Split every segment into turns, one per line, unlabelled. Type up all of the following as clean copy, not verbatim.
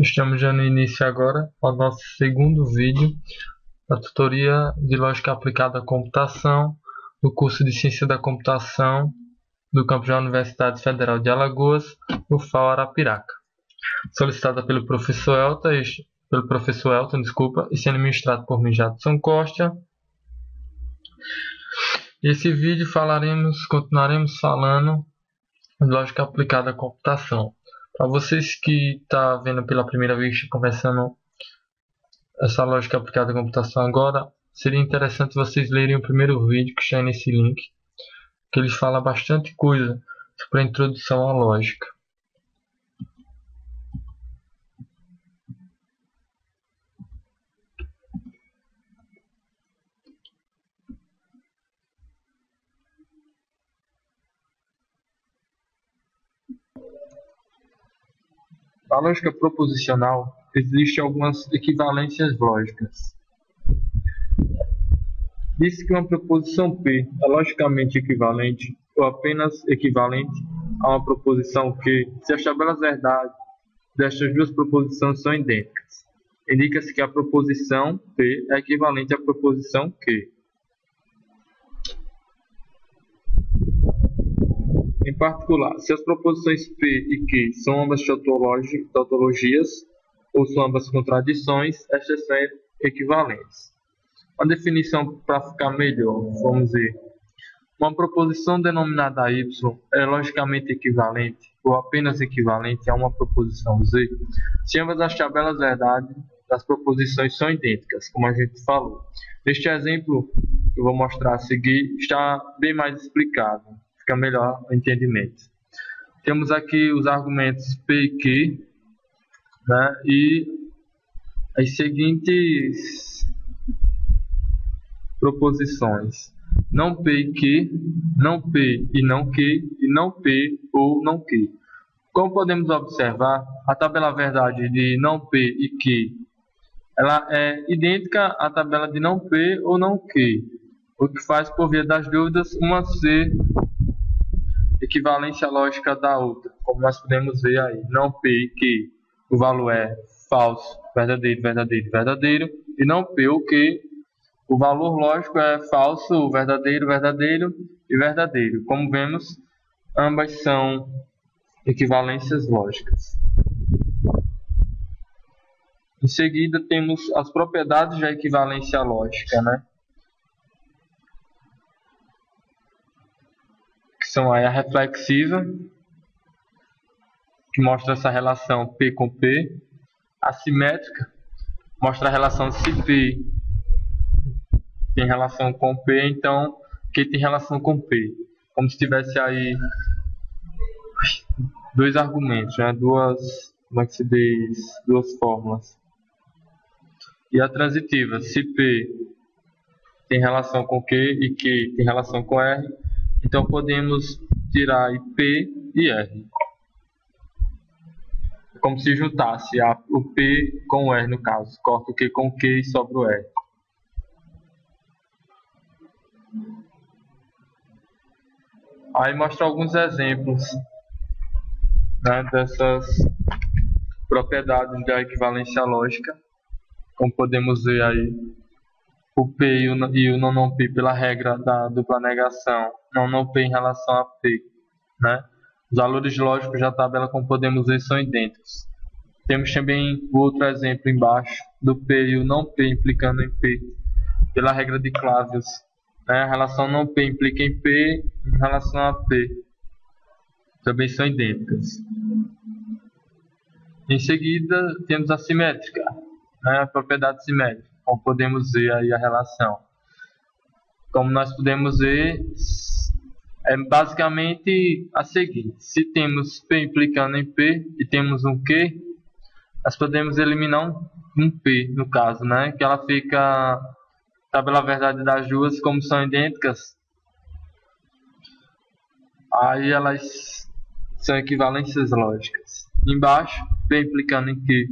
Estamos dando início agora ao nosso segundo vídeo da tutoria de Lógica Aplicada à Computação do curso de Ciência da Computação do campus da Universidade Federal de Alagoas, no FAO Arapiraca, solicitada pelo professor Elton, e sendo ministrado por mim, Jadson Costa. Nesse vídeo continuaremos falando de Lógica Aplicada à Computação. Para vocês que estão vendo pela primeira vez, começando essa lógica aplicada à computação agora, seria interessante vocês lerem o primeiro vídeo que está nesse link, que ele fala bastante coisa sobre a introdução à lógica. Na lógica proposicional, existem algumas equivalências lógicas. Diz que uma proposição P é logicamente equivalente ou apenas equivalente a uma proposição Q se as tabelas verdade destas duas proposições são idênticas. Indica-se que a proposição P é equivalente à proposição Q. Em particular, se as proposições P e Q são ambas tautologias ou são ambas contradições, estas são equivalentes. Uma definição para ficar melhor, vamos ver. Uma proposição denominada y é logicamente equivalente ou apenas equivalente a uma proposição z se ambas as tabelas verdade das proposições são idênticas, como a gente falou. Neste exemplo que eu vou mostrar a seguir está bem mais explicado, fica melhor o entendimento. Temos aqui os argumentos P e Q, né, e as seguintes proposições: não P e Q, não P e não Q, e não P ou não Q. Como podemos observar, a tabela verdade de não P e Q ela é idêntica à tabela de não P ou não Q, o que faz, por via das dúvidas, uma ser equivalência lógica da outra, como nós podemos ver aí. Não P e Q, o valor é falso, verdadeiro, verdadeiro, verdadeiro, e não P ou Q, o valor lógico é falso, verdadeiro, verdadeiro e verdadeiro. Como vemos, ambas são equivalências lógicas. Em seguida, temos as propriedades da equivalência lógica, né? Que são aí a reflexiva, que mostra essa relação P com P. A simétrica mostra a relação se P tem relação com P, então Q tem relação com P. Como se tivesse aí dois argumentos, né? Duas fórmulas. E a transitiva, se P tem relação com Q e Q tem relação com R, então podemos tirar aí P e R. É como se juntasse o P com o R, no caso. Corta o Q com o Q e sobra o R. Aí mostra alguns exemplos, né, dessas propriedades da equivalência lógica. Como podemos ver aí, o P e o não P pela regra da dupla negação, não P em relação a P, né? Os valores lógicos da tabela, como podemos ver, são idênticos. Temos também o outro exemplo embaixo, do P e o não P implicando em P, pela regra de Clavius, né? A relação não P implica em P em relação a P, também são idênticas. Em seguida, temos a simétrica, né? A propriedade simétrica, como podemos ver aí a relação. Como nós podemos ver, é basicamente a seguinte: se temos P implicando em P e temos um Q, nós podemos eliminar um P, no caso, né? Que ela fica, tabela verdade das duas, como são idênticas, aí elas são equivalências lógicas. Embaixo, P implicando em Q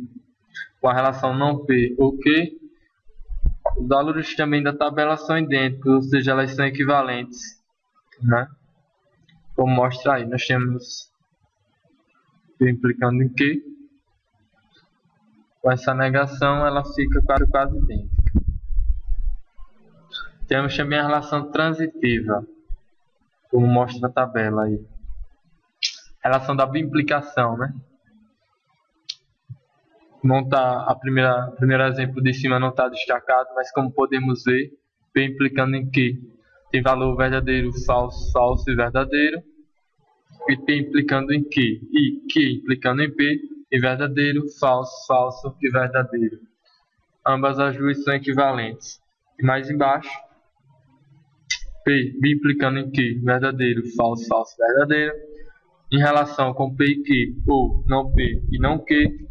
com a relação não P ou Q, os valores também da tabela são idênticos, ou seja, elas são equivalentes, né? Como mostra aí, nós temos P implicando em Q Com essa negação, ela fica quase idêntica. Temos também a relação transitiva, como mostra a tabela aí. Relação da bimplicação, né? Não tá, primeiro exemplo de cima não está destacado, mas como podemos ver, P implicando em que tem valor verdadeiro, falso, falso e verdadeiro. E P implicando em que, e Q implicando em P, e verdadeiro, falso, falso e verdadeiro. Ambas as duas são equivalentes. E mais embaixo, P implicando em Q, verdadeiro, falso, falso, verdadeiro. Em relação com P e Q, ou não P e não Q,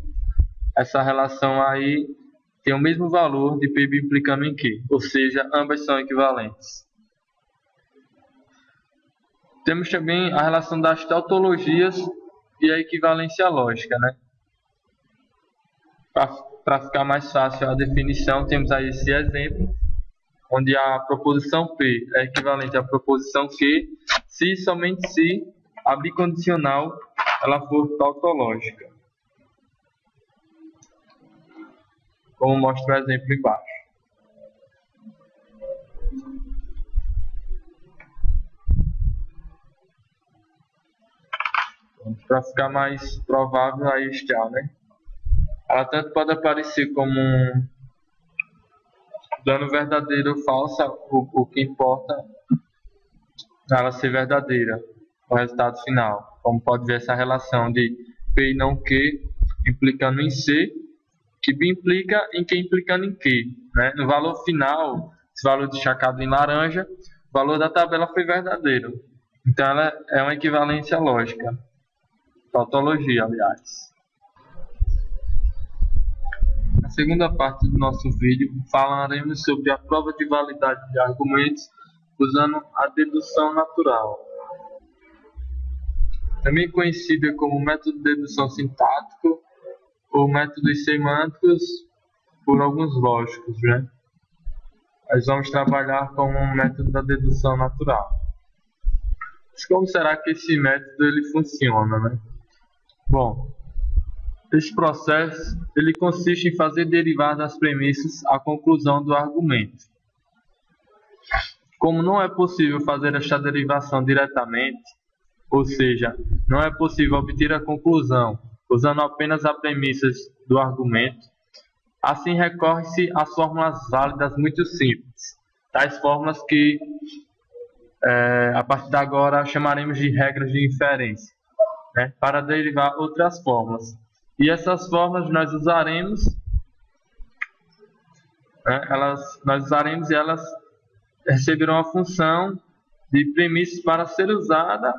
essa relação aí tem o mesmo valor de P implicando em Q, ou seja, ambas são equivalentes. Temos também a relação das tautologias e a equivalência lógica, né? Para ficar mais fácil a definição, temos aí esse exemplo, onde a proposição P é equivalente à proposição Q, se e somente se a bicondicional ela for tautológica, como mostra o exemplo embaixo. Para ficar mais provável, aí está, né? Ela tanto pode aparecer como dando verdadeiro ou falsa, o que importa é ela ser verdadeira, o resultado final. Como pode ver essa relação de P e não Q implicando em C, que B implica em Q implicando em Q, né? No valor final, esse valor destacado em laranja, o valor da tabela foi verdadeiro. Então ela é uma equivalência lógica. Tautologia, aliás. Na segunda parte do nosso vídeo, falaremos sobre a prova de validade de argumentos usando a dedução natural, também conhecida como método de dedução sintático ou métodos semânticos por alguns lógicos, né? Nós vamos trabalhar com o método da dedução natural. Mas como será que esse método ele funciona, né? Bom, esse processo ele consiste em fazer derivar das premissas a conclusão do argumento. Como não é possível fazer esta derivação diretamente, ou seja, não é possível obter a conclusão usando apenas as premissas do argumento, assim recorre-se às fórmulas válidas muito simples, tais fórmulas que a partir de agora chamaremos de regras de inferência, né, para derivar outras fórmulas. E essas fórmulas nós usaremos, e elas receberão a função de premissas para ser usada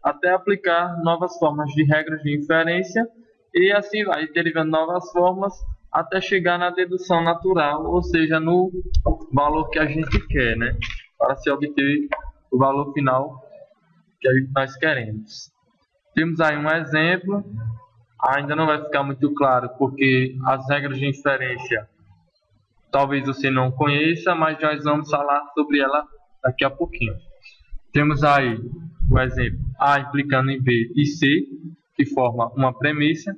até aplicar novas formas de regras de inferência, e assim vai derivando novas fórmulas até chegar na dedução natural, ou seja, no valor que a gente quer, né, para se obter o valor final que nós queremos. Temos aí um exemplo, ainda não vai ficar muito claro porque as regras de inferência talvez você não conheça, mas nós vamos falar sobre ela daqui a pouquinho. Temos aí o exemplo A implicando em B e C, que forma uma premissa,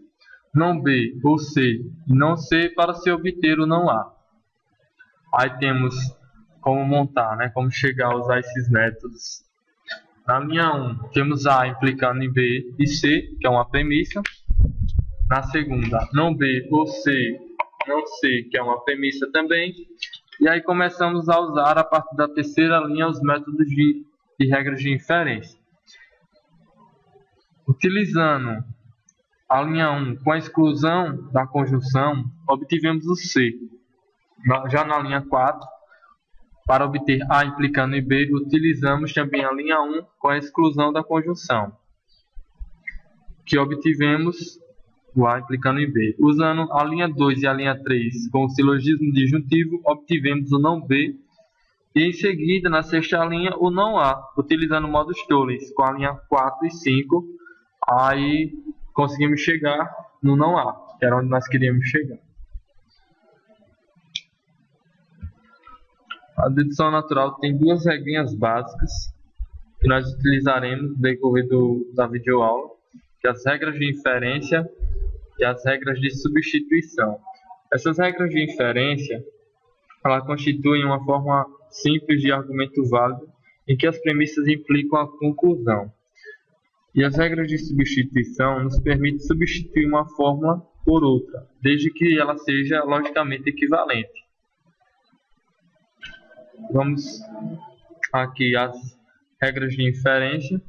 não B ou C e não C para se obter o não A. Aí temos como montar, né, como chegar a usar esses métodos. Na linha 1, temos A implicando em B e C, que é uma premissa. Na segunda, não B ou C, não C, que é uma premissa também. E aí começamos a usar, a partir da terceira linha, os métodos de regras de inferência. Utilizando a linha 1 com a exclusão da conjunção, obtivemos o C. Já na linha 4, para obter A implicando em B, utilizamos também a linha 1 com a exclusão da conjunção, que obtivemos o A implicando em B. Usando a linha 2 e a linha 3 com o silogismo disjuntivo, obtivemos o não B. E em seguida, na sexta linha, o não A, utilizando o modo Stollens com a linha 4 e 5. Aí conseguimos chegar no não A, que era onde nós queríamos chegar. A dedução natural tem duas regrinhas básicas que nós utilizaremos no decorrer da videoaula, que é as regras de inferência e as regras de substituição. Essas regras de inferência, ela constituem uma forma simples de argumento válido em que as premissas implicam a conclusão. E as regras de substituição nos permitem substituir uma fórmula por outra, desde que ela seja logicamente equivalente. Vamos aqui às regras de inferência.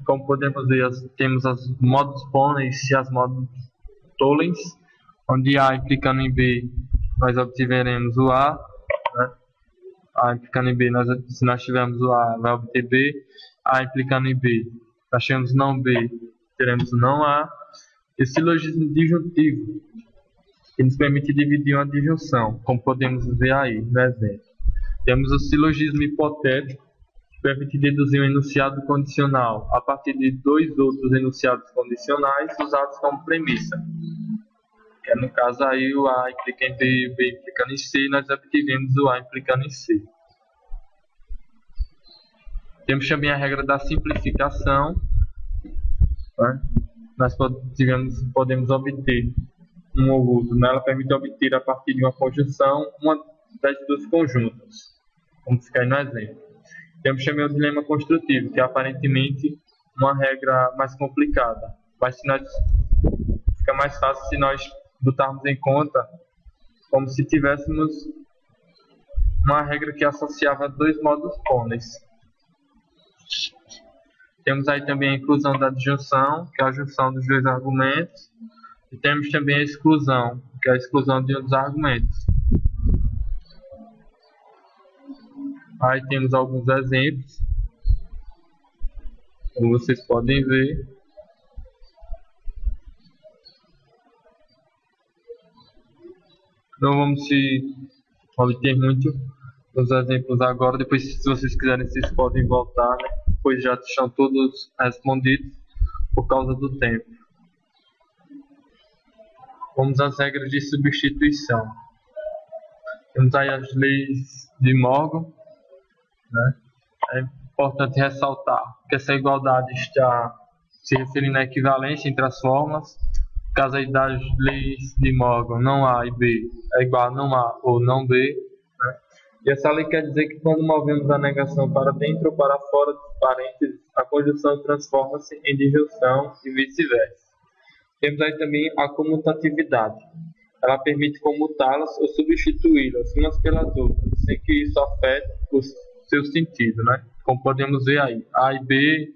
Como podemos ver, temos as modus ponens e as modus tollens, onde A implicando em B, nós obtiveremos o A. A implicando em B, se nós tivermos o A, vai obter B. A implicando em B, nós tivermos não B, teremos não A. E o silogismo disjuntivo, que nos permite dividir uma disjunção, como podemos ver aí no exemplo. Temos o silogismo hipotético, que permite deduzir um enunciado condicional a partir de dois outros enunciados condicionais usados como premissa. Que é, no caso aí, o A implica em B, o B implicando em C, e nós obtivemos o A implicando em C. Temos também a regra da simplificação. Nós podemos obter um ou outro. Ela permite obter a partir de uma conjunção uma das duas conjuntas. Vamos ficar aí no exemplo. Temos também o dilema construtivo, que é aparentemente uma regra mais complicada, mas fica mais fácil se nós botarmos em conta como se tivéssemos uma regra que associava dois modus ponens. Temos aí também a inclusão da disjunção, que é a junção dos dois argumentos, e temos também a exclusão, que é a exclusão de um dos argumentos. Aí temos alguns exemplos, como vocês podem ver. Não vamos se obter muito nos exemplos agora, depois se vocês quiserem vocês podem voltar, né? Pois já estão todos respondidos por causa do tempo. Vamos às regras de substituição. Temos aí as leis de Morgan. É importante ressaltar que essa igualdade está se referindo à equivalência entre as fórmulas. No caso aí das leis de Morgan, não A e B é igual a não A ou não B. E essa lei quer dizer que quando movemos a negação para dentro ou para fora dos parênteses, a conjunção transforma-se em disjunção e vice-versa. Temos aí também a comutatividade. Ela permite comutá-las ou substituí-las umas pelas outras, sem que isso afete o seu sentido, né? Como podemos ver aí, A e B,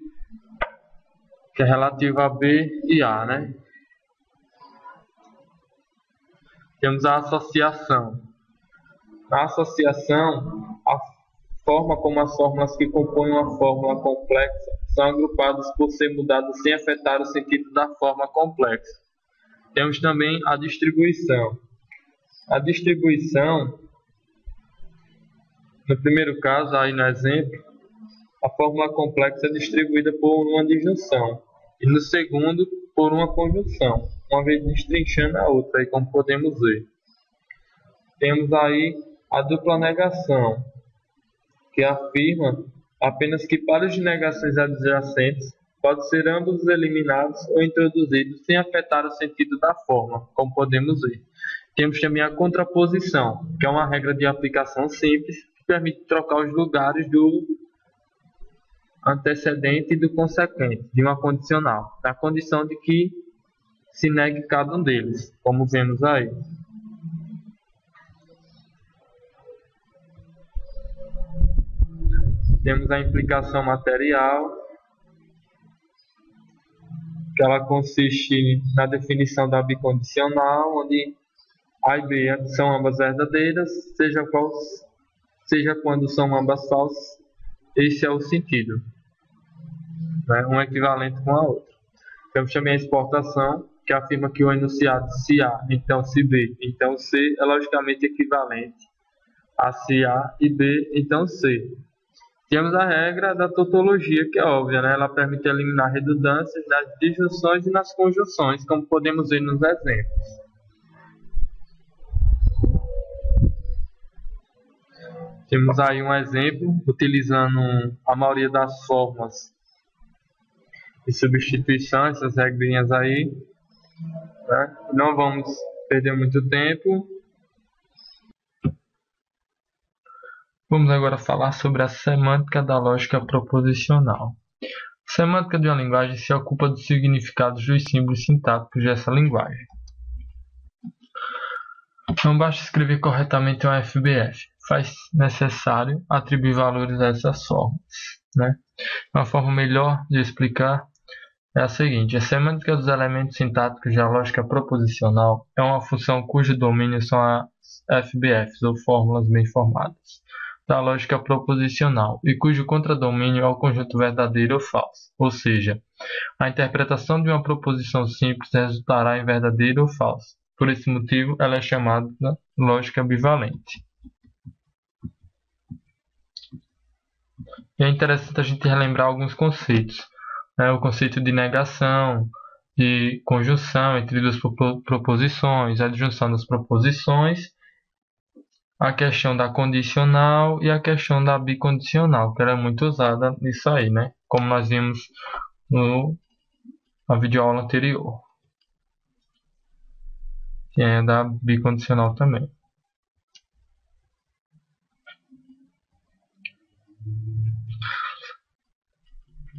que é relativo a B e A, né? Temos a associação. Na associação, a forma como as fórmulas que compõem uma fórmula complexa são agrupadas por ser mudadas sem afetar o sentido da forma complexa. Temos também a distribuição. A distribuição, no primeiro caso, aí no exemplo, a fórmula complexa é distribuída por uma disjunção e no segundo por uma conjunção, uma vez destrinchando a outra, aí como podemos ver. Temos aí a dupla negação, que afirma apenas que pares de negações adjacentes podem ser ambos eliminados ou introduzidos sem afetar o sentido da forma, como podemos ver. Temos também a contraposição, que é uma regra de aplicação simples que permite trocar os lugares do antecedente e do consequente de uma condicional, na condição de que se negue cada um deles, como vemos aí. Temos a implicação material, que ela consiste na definição da bicondicional, onde A e B são ambas verdadeiras, seja quando são ambas falsas. Esse é o sentido, né? Um equivalente com a outra. Temos também a exportação, que afirma que o enunciado se A, então se B, então C é logicamente equivalente a se A e B, então C. Temos a regra da tautologia, que é óbvia, né? Ela permite eliminar redundâncias nas disjunções e nas conjunções, como podemos ver nos exemplos. Temos aí um exemplo, utilizando a maioria das formas de substituição, essas regrinhas aí. né? Não vamos perder muito tempo. Vamos agora falar sobre a semântica da lógica proposicional. A semântica de uma linguagem se ocupa dos significados dos símbolos sintáticos dessa linguagem. Não basta escrever corretamente uma FBF, faz necessário atribuir valores a essas formas, né? Uma forma melhor de explicar é a seguinte: a semântica dos elementos sintáticos da lógica proposicional é uma função cujo domínio são as FBFs, ou fórmulas bem formadas, da lógica proposicional, e cujo contradomínio é o conjunto verdadeiro ou falso, ou seja, a interpretação de uma proposição simples resultará em verdadeiro ou falso. Por esse motivo, ela é chamada lógica bivalente. E é interessante a gente relembrar alguns conceitos, né? O conceito de negação, de conjunção entre duas proposições, a disjunção das proposições, a questão da condicional e a questão da bicondicional, que ela é muito usada nisso aí, né? Como nós vimos na videoaula anterior, que é da bicondicional também.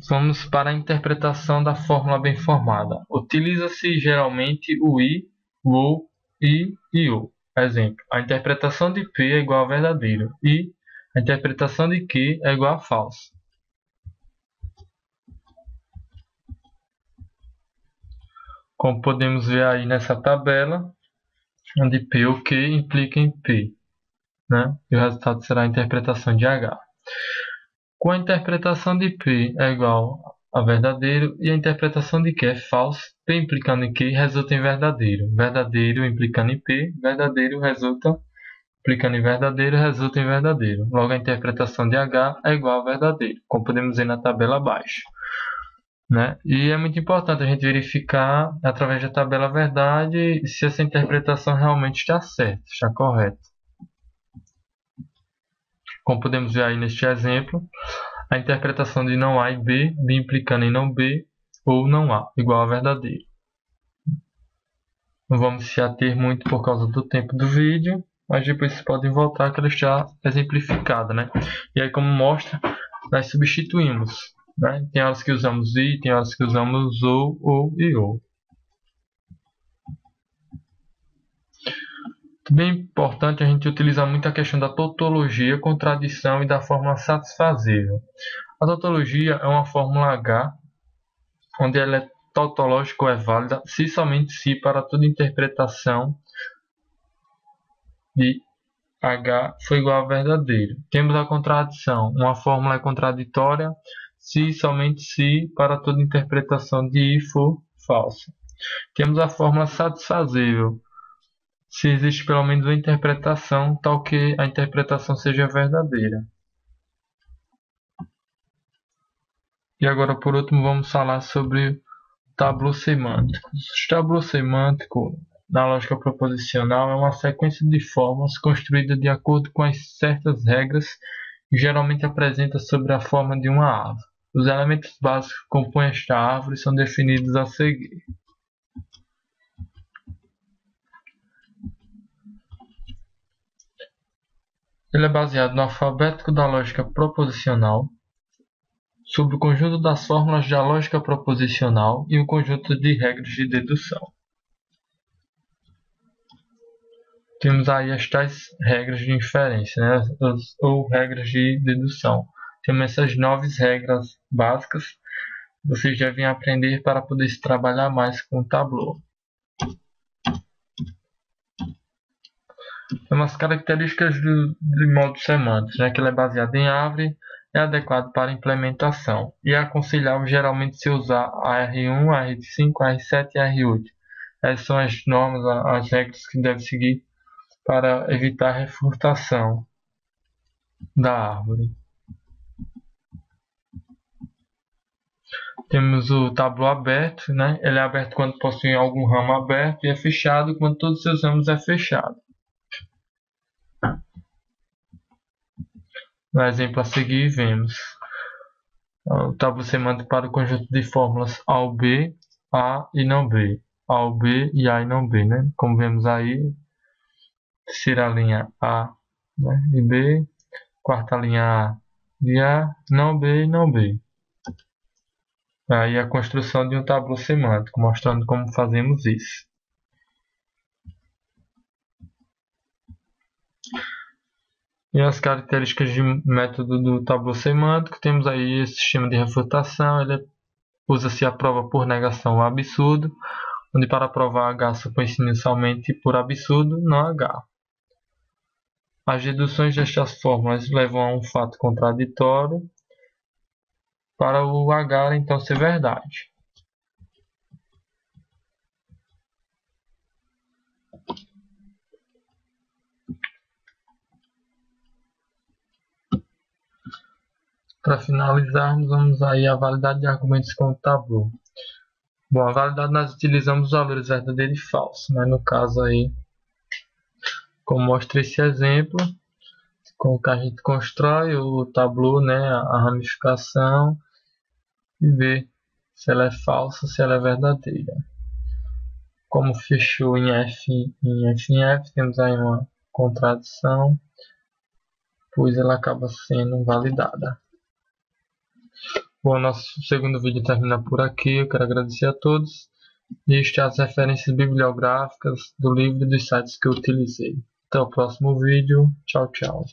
Vamos para a interpretação da fórmula bem formada. Utiliza-se geralmente o i, o ou, i e o. Exemplo: a interpretação de P é igual a verdadeiro e a interpretação de Q é igual a falso. Como podemos ver aí nessa tabela, onde P ou Q implica em P, né? E o resultado será a interpretação de H. Com a interpretação de P é igual a verdadeiro e a interpretação de Q é falso, P implicando em Q resulta em verdadeiro. Verdadeiro implicando em P, verdadeiro resulta implicando em verdadeiro, resulta em verdadeiro. Logo, a interpretação de H é igual a verdadeiro, como podemos ver na tabela abaixo, né? E é muito importante a gente verificar, através da tabela verdade, se essa interpretação realmente está certa, está correta. Como podemos ver aí neste exemplo, a interpretação de não A e B, B implicando em não B, ou não A, igual a verdadeiro. Não vamos se ater muito por causa do tempo do vídeo, mas depois vocês podem voltar que ela está exemplificada, né? E aí, como mostra, nós substituímos, né? Tem horas que usamos i, tem horas que usamos ou e ou. Também é importante a gente utilizar muito a questão da tautologia, contradição e da fórmula satisfazível. A tautologia é uma fórmula H, onde ela é tautológica ou é válida se somente se para toda interpretação de H for igual a verdadeiro. Temos a contradição. Uma fórmula é contraditória se somente se para toda interpretação de I for falsa. Temos a fórmula satisfazível se existe pelo menos uma interpretação tal que a interpretação seja verdadeira. E agora, por último, vamos falar sobre tabuleiro semântico. O tabuleiro semântico, na lógica proposicional, é uma sequência de formas construída de acordo com as certas regras e geralmente apresenta sobre a forma de uma árvore. Os elementos básicos que compõem esta árvore são definidos a seguir. Ele é baseado no alfabético da lógica proposicional, sobre o conjunto das fórmulas da lógica proposicional e o conjunto de regras de dedução. Temos aí as tais regras de inferência, né? Ou regras de dedução. Temos essas 9 regras básicas que vocês devem aprender para poder se trabalhar mais com o tabuleiro. Tem umas características do modo semântico, né? Que ele é baseado em árvore, é adequado para implementação e é aconselhável geralmente se usar a R1, a R5, a R7 e a R8. Essas são as normas, as regras que deve seguir para evitar a refutação da árvore. Temos o tabuleiro aberto, né? Ele é aberto quando possui algum ramo aberto e é fechado quando todos os seus ramos é fechado. No exemplo a seguir, vemos o tabuleiro semântico para o conjunto de fórmulas A ou B, A e não B. A ou B e A e não B, né? Como vemos aí, terceira linha A, né, e B, quarta linha A e A, não B e não B. Aí a construção de um tabu semântico, mostrando como fazemos isso. E as características de método do tabu semântico, temos aí esse sistema de refutação, ele usa-se a prova por negação ou absurdo, onde para provar H supõe-se inicialmente por absurdo, não H. As deduções destas fórmulas levam a um fato contraditório, para o H então ser verdade. Para finalizarmos, vamos aí à validade de argumentos com o tabu. Bom, a validade nós utilizamos os valores verdadeiro e falso, né? No caso aí, como mostra esse exemplo, com que a gente constrói o tabu, né? A ramificação e vê se ela é falsa ou se ela é verdadeira. Como fechou em F em F, temos aí uma contradição, pois ela acaba sendo validada. Bom, nosso segundo vídeo termina por aqui. Eu quero agradecer a todos e listar as referências bibliográficas do livro e dos sites que eu utilizei. Até o próximo vídeo. Tchau, tchau.